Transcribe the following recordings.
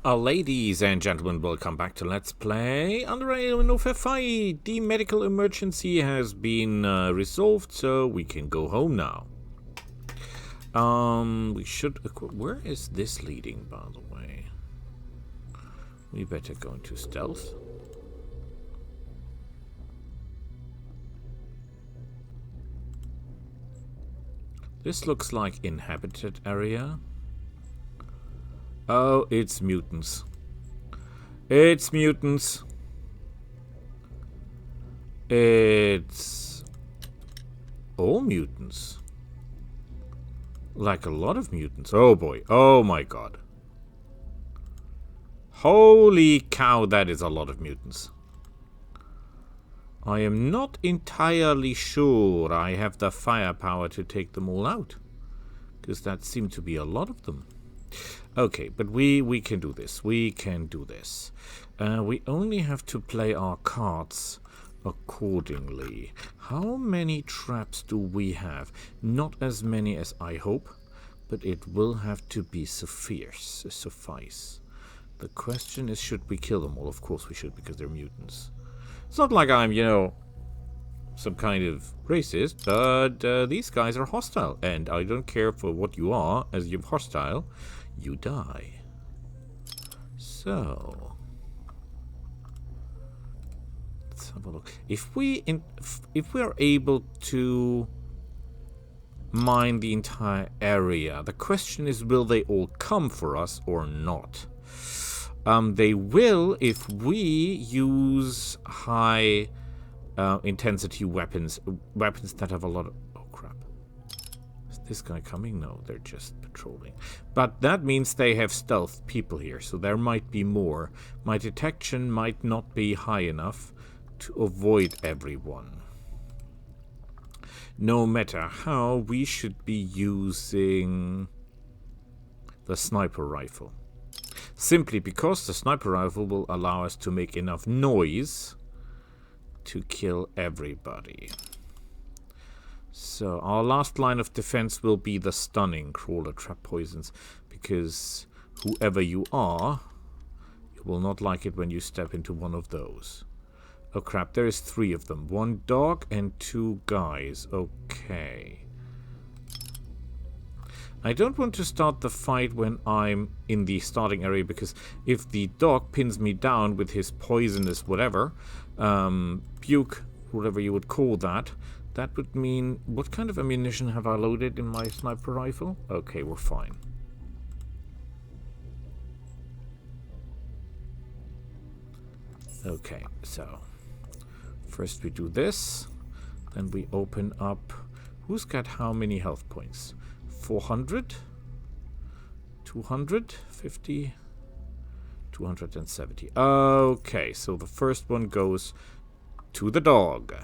Ladies and gentlemen, welcome back to Let's Play Underrail no Fair Fight. The medical emergency has been resolved, so we can go home now. We should... Where is this leading, by the way? We better go into stealth. This looks like inhabited area. Oh, it's mutants. It's mutants. It's all mutants. Like a lot of mutants. Oh boy. Oh my god. Holy cow, that is a lot of mutants. I am not entirely sure I have the firepower to take them all out. Because that seemed to be a lot of them. Okay, but we can do this. We can do this. We only have to play our cards accordingly. How many traps do we have? Not as many as I hope, but it will have to be suffice. The question is, should we kill them all? Of course we should, because they're mutants. It's not like I'm, some kind of racist, but these guys are hostile, and I don't care for what you are. As you're hostile, you die. So let's have a look. If we are able to mine the entire area, the question is, will they all come for us or not? They will if we use high intensity weapons that have a lot of... Oh crap. Is this guy coming? No, they're just patrolling. But that means they have stealth people here, so there might be more. My detection might not be high enough to avoid everyone. No matter how, we should be using the sniper rifle. Simply because the sniper rifle will allow us to make enough noise to kill everybody. So our last line of defense will be the stunning crawler trap poisons, because whoever you are, you will not like it when you step into one of those. Oh crap, there is 3 of them. 1 dog and 2 guys. Okay. I don't want to start the fight when I'm in the starting area, because if the dog pins me down with his poisonous whatever, puke, whatever you would call that, that would mean... What kind of ammunition have I loaded in my sniper rifle? Okay, we're fine. Okay, so first we do this, then we open up... Who's got how many health points? 400, 250, 270. Okay, so the first one goes to the dog.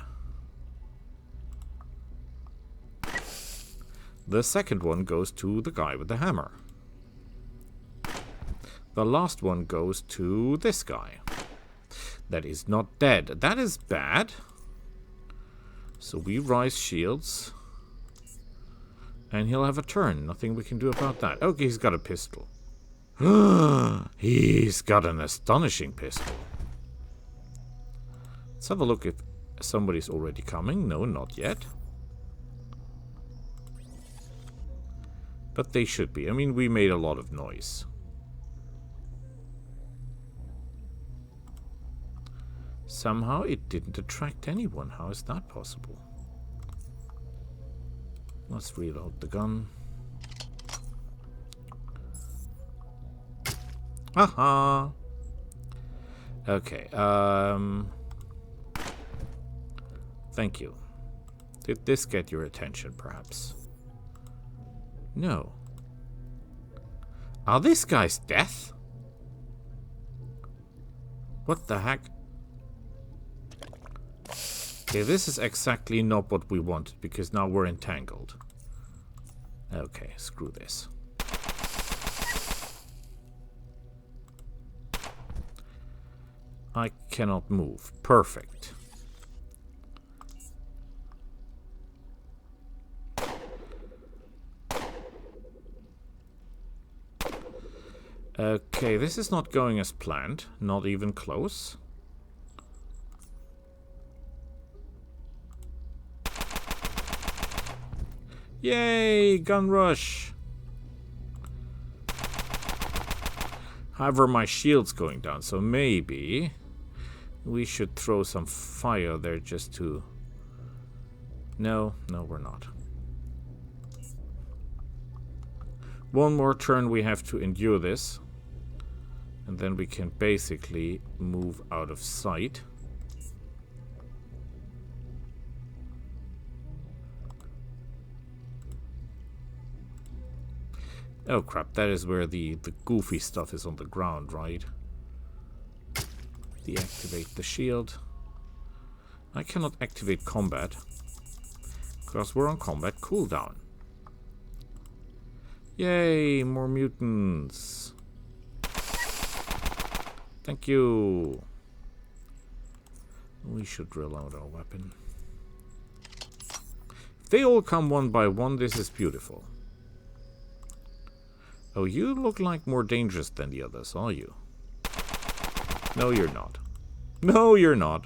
The second one goes to the guy with the hammer. The last one goes to this guy. That is not dead. That is bad. So we rise shields. And he'll have a turn. Nothing we can do about that. Okay, he's got a pistol. He's got an astonishing pistol. Let's have a look if somebody's already coming. No, not yet. But they should be. I mean, we made a lot of noise. Somehow it didn't attract anyone. How is that possible? Let's reload the gun. Aha! Okay, thank you. Did this get your attention, perhaps? No. Are these guys death? What the heck? Okay, this is exactly not what we wanted, because now we're entangled. Okay, screw this. I cannot move. Perfect. Okay, this is not going as planned. Not even close. Yay! Gun rush! However, my shield's going down, so maybe we should throw some fire there just to... No, we're not. One more turn we have to endure this. And then we can basically move out of sight. Oh crap, that is where the goofy stuff is on the ground, right? Deactivate the shield. I cannot activate combat because we're on combat cooldown. Yay, more mutants. Thank you. We should reload our weapon. If they all come one by one, this is beautiful. Oh, you look like more dangerous than the others, are you? No, you're not. No, you're not.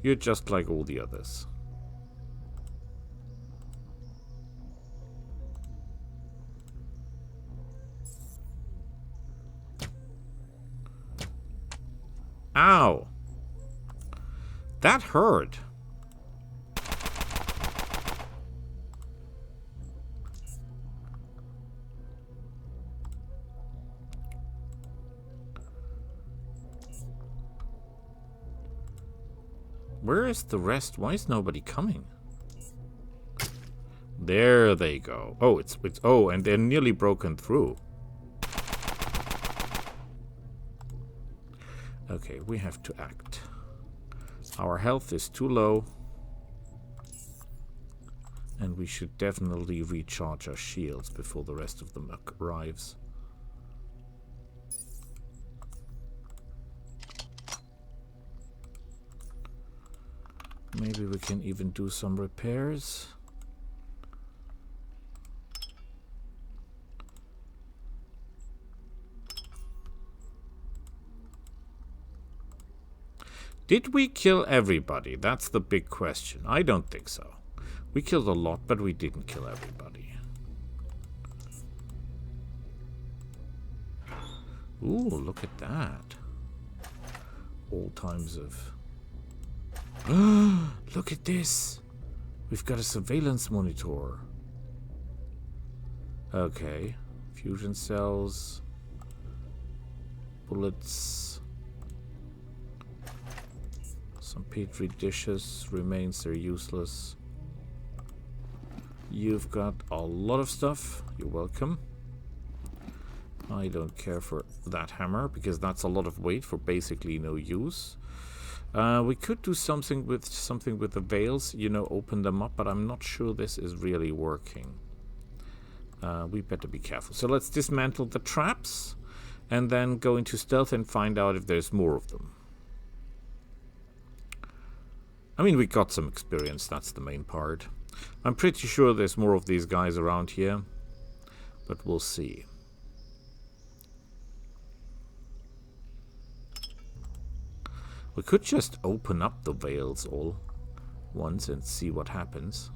You're just like all the others. Ow! That hurt. Where is the rest? Why is nobody coming? There they go. Oh, it's oh, and they're nearly broken through. Okay, we have to act. Our health is too low. And we should definitely recharge our shields before the rest of them arrives. Maybe we can even do some repairs. Did we kill everybody? That's the big question. I don't think so. We killed a lot, but we didn't kill everybody. Ooh, look at that. All times of... Look at this. We've got a surveillance monitor. Okay. Fusion cells. Bullets. Some petri dishes. Remains they're useless. You've got a lot of stuff. You're welcome. I don't care for that hammer because that's a lot of weight for basically no use. We could do something with the veils, you know, open them up, but I'm not sure this is really working. We better be careful. So let's dismantle the traps and then go into stealth and find out if there's more of them. I mean, we got some experience, that's the main part. I'm pretty sure there's more of these guys around here, but we'll see. We could just open up the veils all once and see what happens.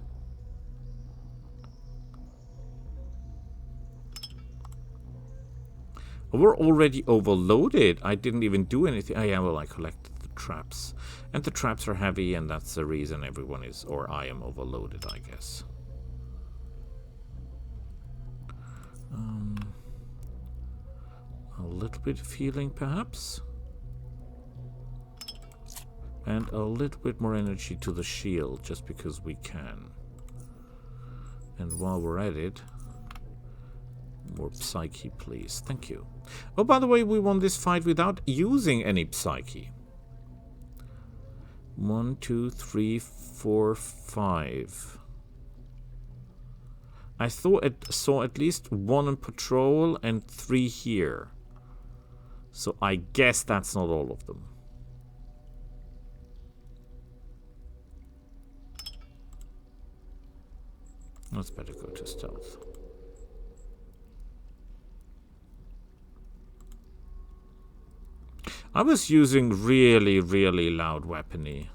We're already overloaded. I didn't even do anything. Oh yeah, well, I collected the traps. And the traps are heavy, and that's the reason everyone is, or I am overloaded, I guess. A little bit of healing, perhaps? And a little bit more energy to the shield, just because we can. And while we're at it, more psyche, please. Thank you. Oh, by the way, we won this fight without using any psyche. 1, 2, 3, 4, 5. I thought it saw at least 1 on patrol and 3 here. So I guess that's not all of them. Let's better go to stealth. I was using really, really loud weaponry.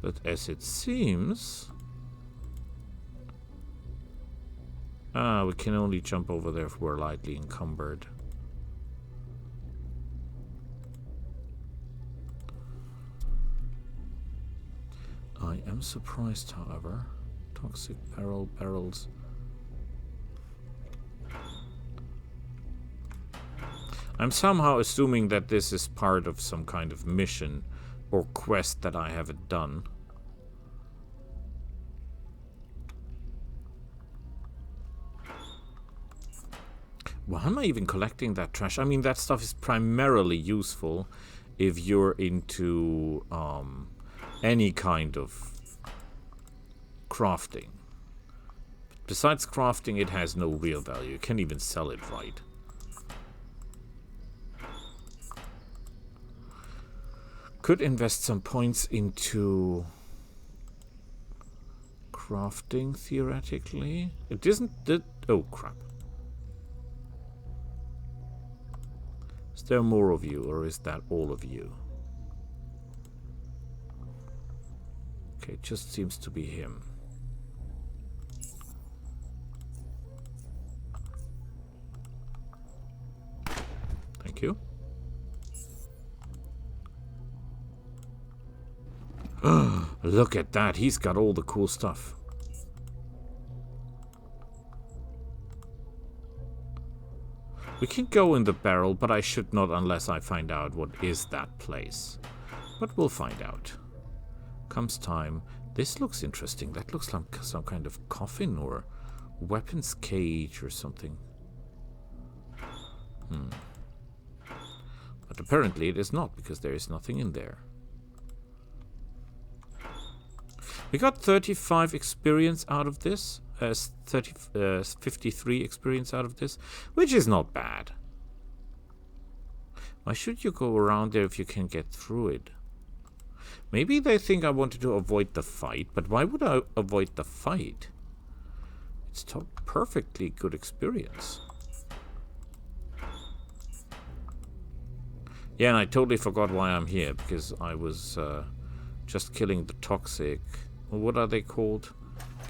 But as it seems... we can only jump over there if we're lightly encumbered. I am surprised, however. Toxic barrels. I'm somehow assuming that this is part of some kind of mission or quest that I haven't done. Why am I even collecting that trash? I mean, that stuff is primarily useful if you're into any kind of crafting. Besides crafting, it has no real value. You can't even sell it right. Could invest some points into crafting, theoretically. It isn't... oh, crap. Is there more of you, or is that all of you? Okay, it just seems to be him. Thank you. Look at that, he's got all the cool stuff. We can go in the barrel, but I should not unless I find out what is that place. But we'll find out. Comes time. This looks interesting. That looks like some kind of coffin or weapons cage or something. But apparently it is not, because there is nothing in there. We got 35 experience out of this. 53 experience out of this, which is not bad. Why should you go around there if you can get through it? Maybe they think I wanted to avoid the fight, but why would I avoid the fight? It's perfectly good experience. Yeah, and I totally forgot why I'm here, because I was just killing the toxic... What are they called?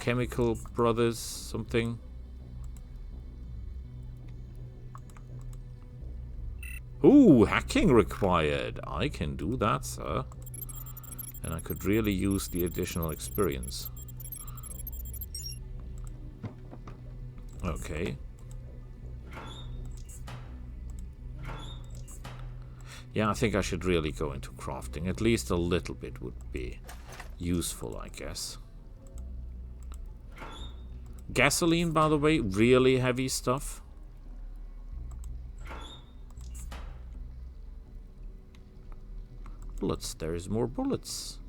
Chemical brothers, something. Ooh, hacking required. I can do that, sir. And I could really use the additional experience. Okay. Yeah, I think I should really go into crafting. At least a little bit would be useful, I guess. Gasoline, by the way, really heavy stuff. Bullets, there's more bullets.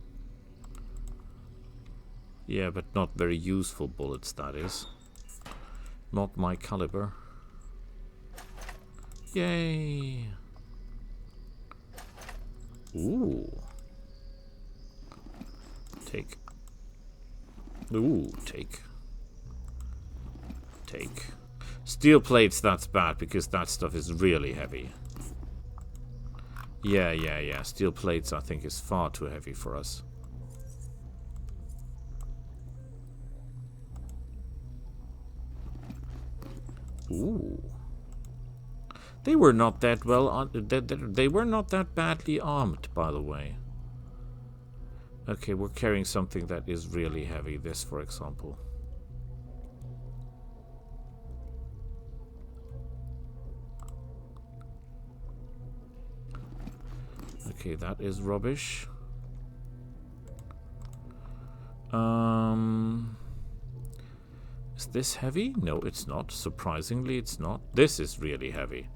Yeah, but not very useful bullets, that is. Not my caliber. Yay! Ooh. Take. Ooh, take. Take. Steel plates, that's bad, because that stuff is really heavy. Yeah. Steel plates, I think, is far too heavy for us. Ooh. They were not that well... they were not that badly armed, by the way. Okay, we're carrying something that is really heavy. This, for example. Okay, that is rubbish. Is this heavy? No, it's not. Surprisingly, it's not. This is really heavy.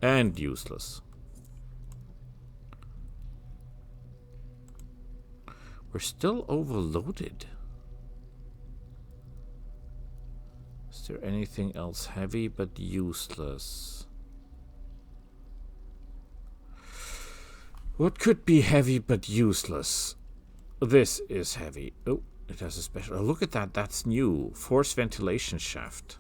And useless. We're still overloaded. Is there anything else heavy but useless? What could be heavy but useless? This is heavy. Oh, It has a special... Oh, look at that. That's new. Force ventilation shaft.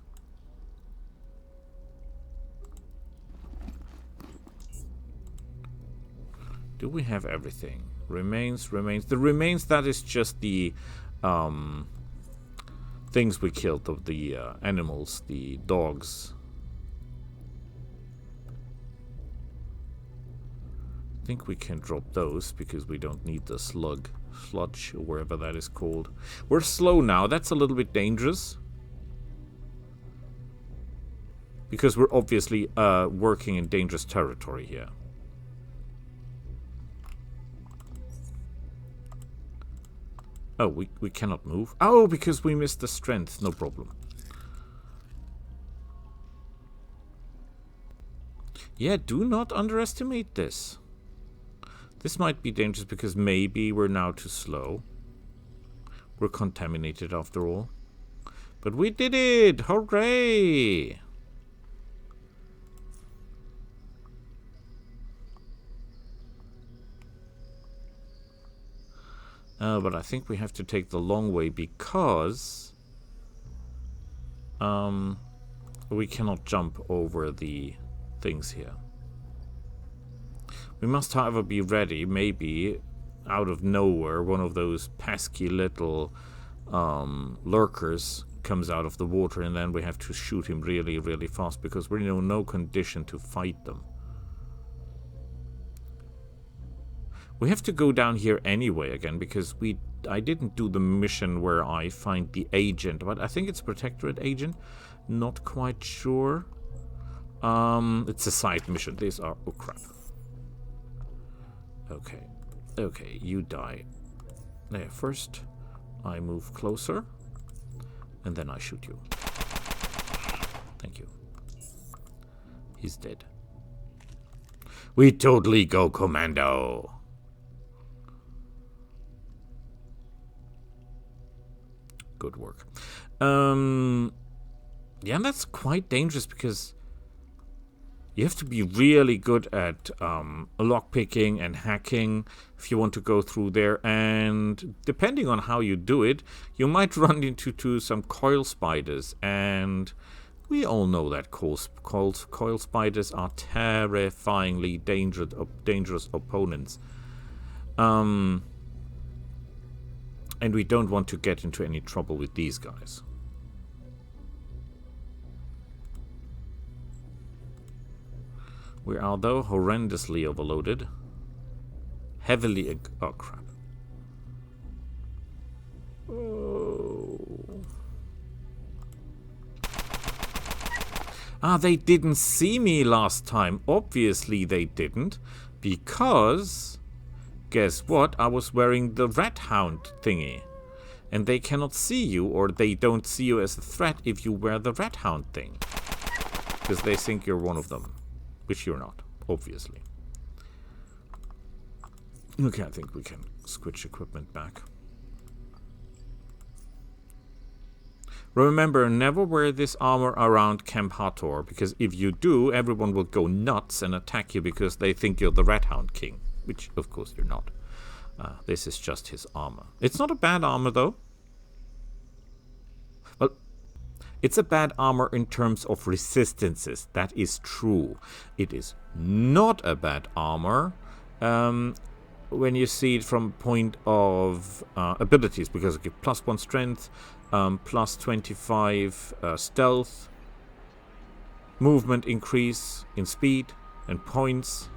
Do we have everything? Remains. The remains, that is just the things we killed of the animals, the dogs. I think we can drop those because we don't need the sludge, or wherever that is called. We're slow now. That's a little bit dangerous. Because we're obviously working in dangerous territory here. Oh, we cannot move. Oh, because we missed the strength. No problem. Yeah, do not underestimate this. This might be dangerous because maybe we're now too slow. We're contaminated after all. But we did it! Hooray! But I think we have to take the long way because we cannot jump over the things here. We must, however, be ready. Maybe out of nowhere, one of those pesky little lurkers comes out of the water, and then we have to shoot him really, really fast because we're in no condition to fight them. We have to go down here anyway again because I didn't do the mission where I find the agent, but I think it's Protectorate agent. Not quite sure. It's a side mission. These are... Oh, crap. Okay. Okay, you die. There, first I move closer, and then I shoot you. Thank you. He's dead. We totally go commando. Good work. Yeah, that's quite dangerous because you have to be really good at lockpicking and hacking if you want to go through there. And depending on how you do it, you might run into some coil spiders. And we all know that coil spiders are terrifyingly dangerous opponents. And we don't want to get into any trouble with these guys. We are, though, horrendously overloaded. Heavily... Oh, crap. Oh. Ah, they didn't see me last time. Obviously they didn't. Because... Guess what? I was wearing the rat hound thingy. And they cannot see you, or they don't see you as a threat if you wear the rat hound thing. Because they think you're one of them. Which you're not, obviously. Okay, I think we can switch equipment back. Remember, never wear this armor around Camp Hathor, because if you do, everyone will go nuts and attack you because they think you're the Rat Hound King. Which, of course, you're not. This is just his armor. It's not a bad armor, though. Well, it's a bad armor in terms of resistances. That is true. It is not a bad armor when you see it from point of abilities, because it gives +1 strength, +25 stealth, movement increase in speed and points.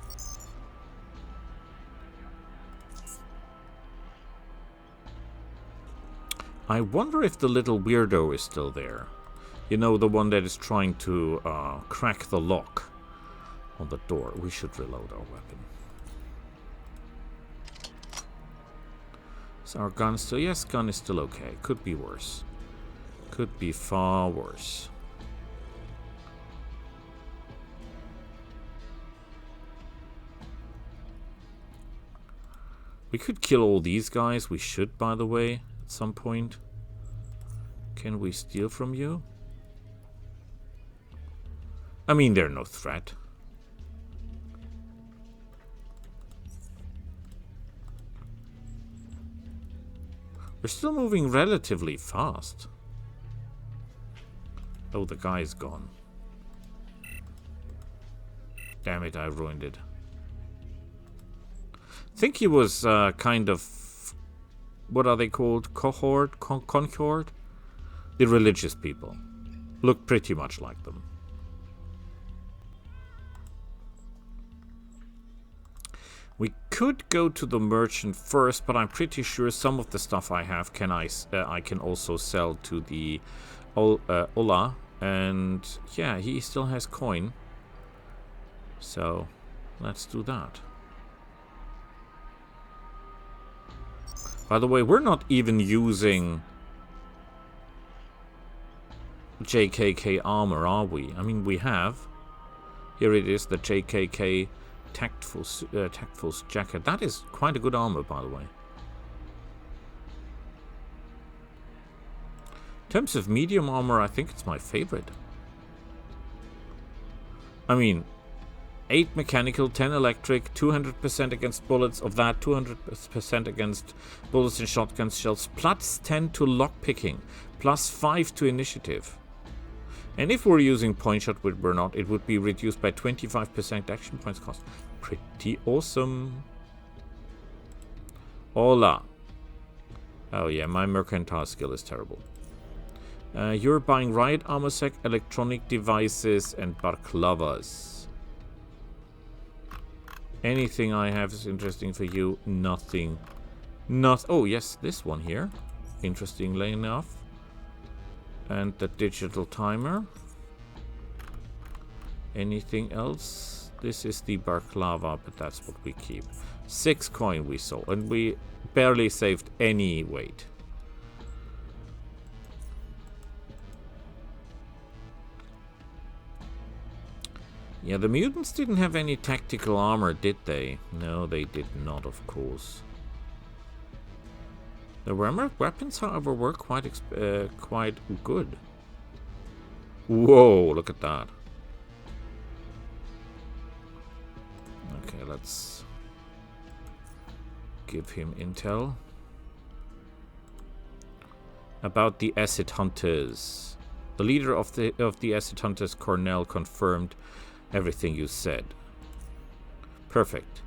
I wonder if the little weirdo is still there. You know, the one that is trying to crack the lock on the door. We should reload our weapon. Is our gun still... Yes, gun is still okay. Could be worse. Could be far worse. We could kill all these guys. We should, by the way, at some point. Can we steal from you? I mean, they're no threat. We're still moving relatively fast. Oh, the guy's gone. Damn it, I ruined it. I think he was kind of... What are they called? Cohort? Concord? The religious people. Look pretty much like them. We could go to the merchant first, but I'm pretty sure some of the stuff I have I can also sell to the Ola. And yeah, he still has coin. So let's do that. By the way, we're not even using JKK armor, are we? I mean, we have. Here it is, the JKK Tactful jacket. That is quite a good armor, by the way. In terms of medium armor, I think it's my favorite. I mean, 8 mechanical, 10 electric, 200% against bullets. Of that, 200% against bullets and shotgun shells. Plus 10 to lockpicking. Plus 5 to initiative. And if we're using point shot, which we're not, it would be reduced by 25% action points cost. Pretty awesome. Hola. Oh yeah, my mercantile skill is terrible. You're buying riot armor sec, electronic devices, and barclavas. Anything I have is interesting for you? Nothing. Oh yes, this one here. Interestingly enough. And the digital timer. Anything else? This is the Barclava, but that's what we keep. 6 coin we sold, and we barely saved any weight. Yeah, the mutants didn't have any tactical armor, did they? No, they did not, of course. The weapons, however, were quite good. Whoa, look at that. Okay, let's give him intel. About the acid hunters. The leader of the acid hunters, Cornell, confirmed everything you said. Perfect.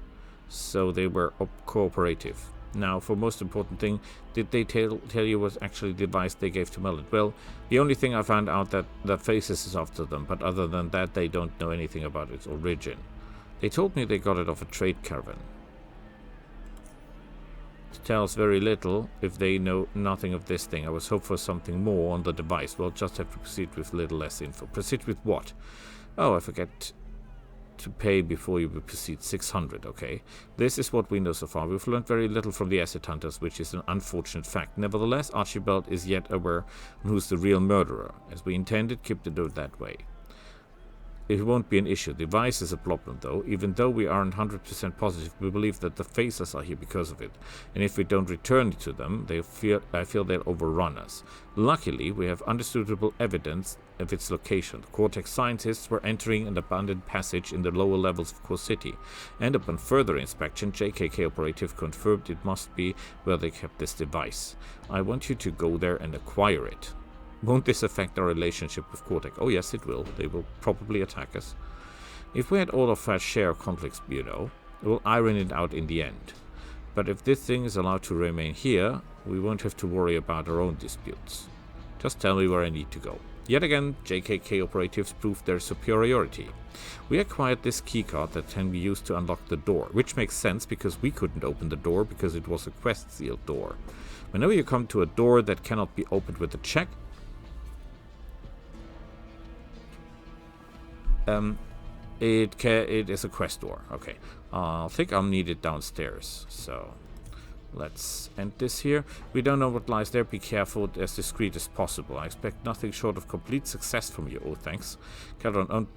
So they were cooperative. Now, for most important thing, did they tell you was actually the advice they gave to Melon? Well, the only thing I found out that the Faces is after them, but other than that, they don't know anything about its origin. They told me they got it off a trade caravan. It tells very little if they know nothing of this thing. I was hoping for something more on the device. We'll just have to proceed with a little less info. Proceed with what? Oh, I forget to pay before you proceed. 600, okay. This is what we know so far. We've learned very little from the acid hunters, which is an unfortunate fact. Nevertheless, Archibald is yet aware who's the real murderer. As we intended, keep the note that way. It won't be an issue. The device is a problem, though. Even though we aren't 100% positive, we believe that the Faces are here because of it. And if we don't return it to them, I feel they'll overrun us. Luckily, we have undisputable evidence of its location. The Cortex scientists were entering an abandoned passage in the lower levels of Core City. And upon further inspection, JKK operative confirmed it must be where they kept this device. I want you to go there and acquire it. Won't this affect our relationship with Cortex? Oh yes, it will. They will probably attack us. If we had all of our share of conflicts, you know, we'll iron it out in the end. But if this thing is allowed to remain here, we won't have to worry about our own disputes. Just tell me where I need to go. Yet again, JKK operatives proved their superiority. We acquired this keycard that can be used to unlock the door, which makes sense because we couldn't open the door because it was a quest sealed door. Whenever you come to a door that cannot be opened with a check, it is a quest door. Okay, I think I'll need it downstairs. So let's end this here. We don't know what lies there. Be careful, as discreet as possible. I expect nothing short of complete success from you. Oh, thanks. Calderon,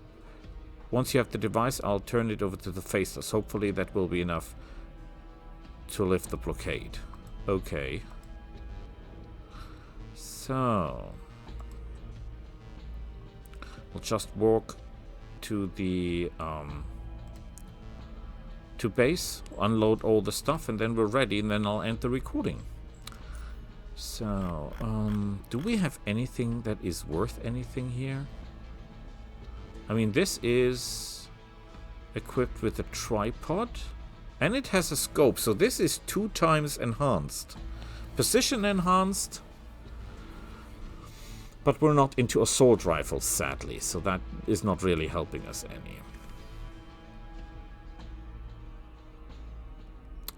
once you have the device, I'll turn it over to the Faceless. Hopefully that will be enough to lift the blockade. Okay. So we'll just walk to the to base, unload all the stuff, and then we're ready, and then I'll end the recording. So, do we have anything that is worth anything here? I mean, this is equipped with a tripod, and it has a scope, so this is 2 times enhanced. Precision enhanced, but we're not into assault rifles, sadly, so that is not really helping us any.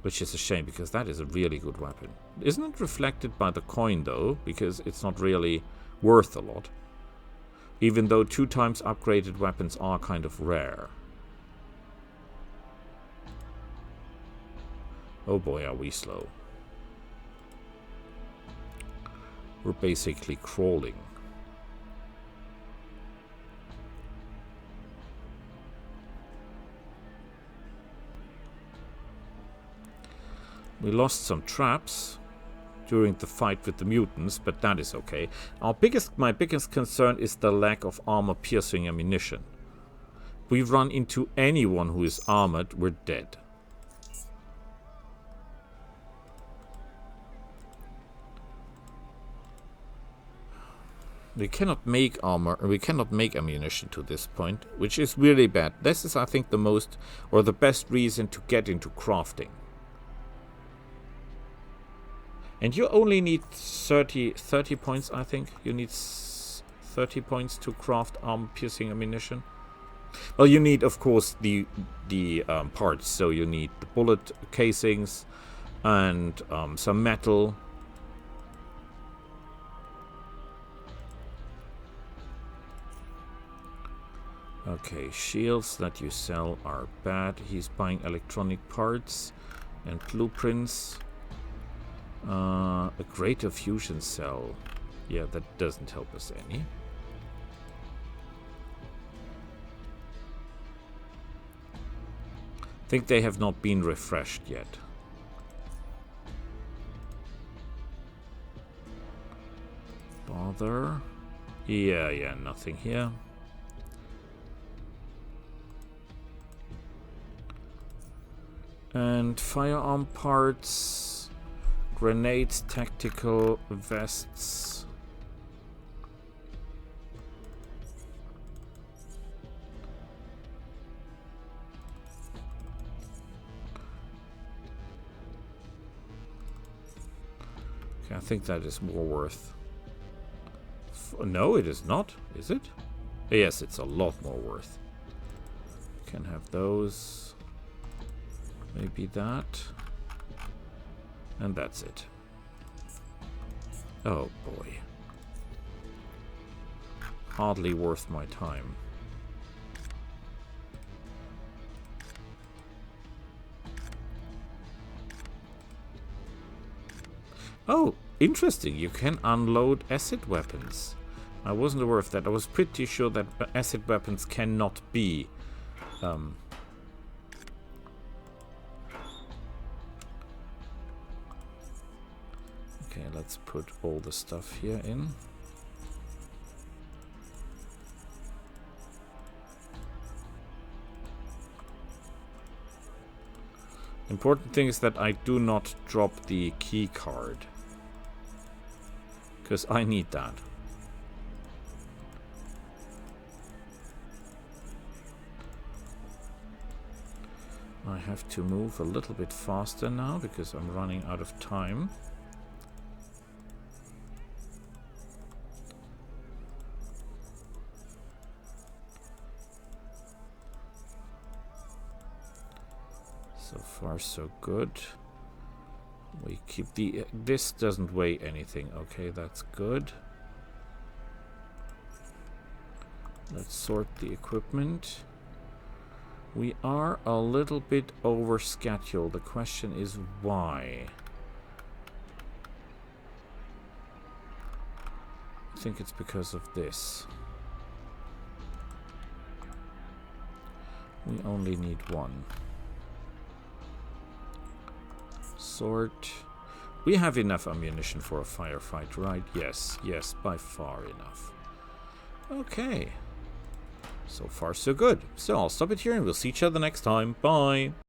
Which is a shame, because that is a really good weapon. Isn't it reflected by the coin, though? Because it's not really worth a lot. Even though 2 times upgraded weapons are kind of rare. Oh boy, are we slow. We're basically crawling. We lost some traps during the fight with the mutants, but that is okay. My biggest concern is the lack of armor-piercing ammunition. We run into anyone who is armored, we're dead. We cannot make armor, or we cannot make ammunition to this point, which is really bad. This is, I think, the most, or the best reason to get into crafting. And you only need 30 points, I think. You need 30 points to craft armor-piercing ammunition. Well, you need, of course, the parts. So you need the bullet casings and some metal. Okay, shields that you sell are bad. He's buying electronic parts and blueprints. A greater fusion cell. Yeah, that doesn't help us any. I think they have not been refreshed yet. Bother. Yeah, nothing here. And firearm parts, grenades, tactical vests. Okay, I think that is more worth. No, it is not, is it? Yes, it's a lot more worth. Can have those. Maybe that. And that's it. Oh boy. Hardly worth my time. Oh, interesting. You can unload acid weapons. I wasn't aware of that. I was pretty sure that acid weapons cannot be okay, let's put all the stuff here in. Important thing is that I do not drop the key card, because I need that. I have to move a little bit faster now because I'm running out of time. So far so good. We keep the... this doesn't weigh anything. Okay, that's good. Let's sort the equipment. We are a little bit over schedule. The question is why? I think it's because of this. We only need one. Sort. We have enough ammunition for a firefight, right? Yes, yes, by far enough. Okay. So far, so good. So I'll stop it here and we'll see each other next time. Bye!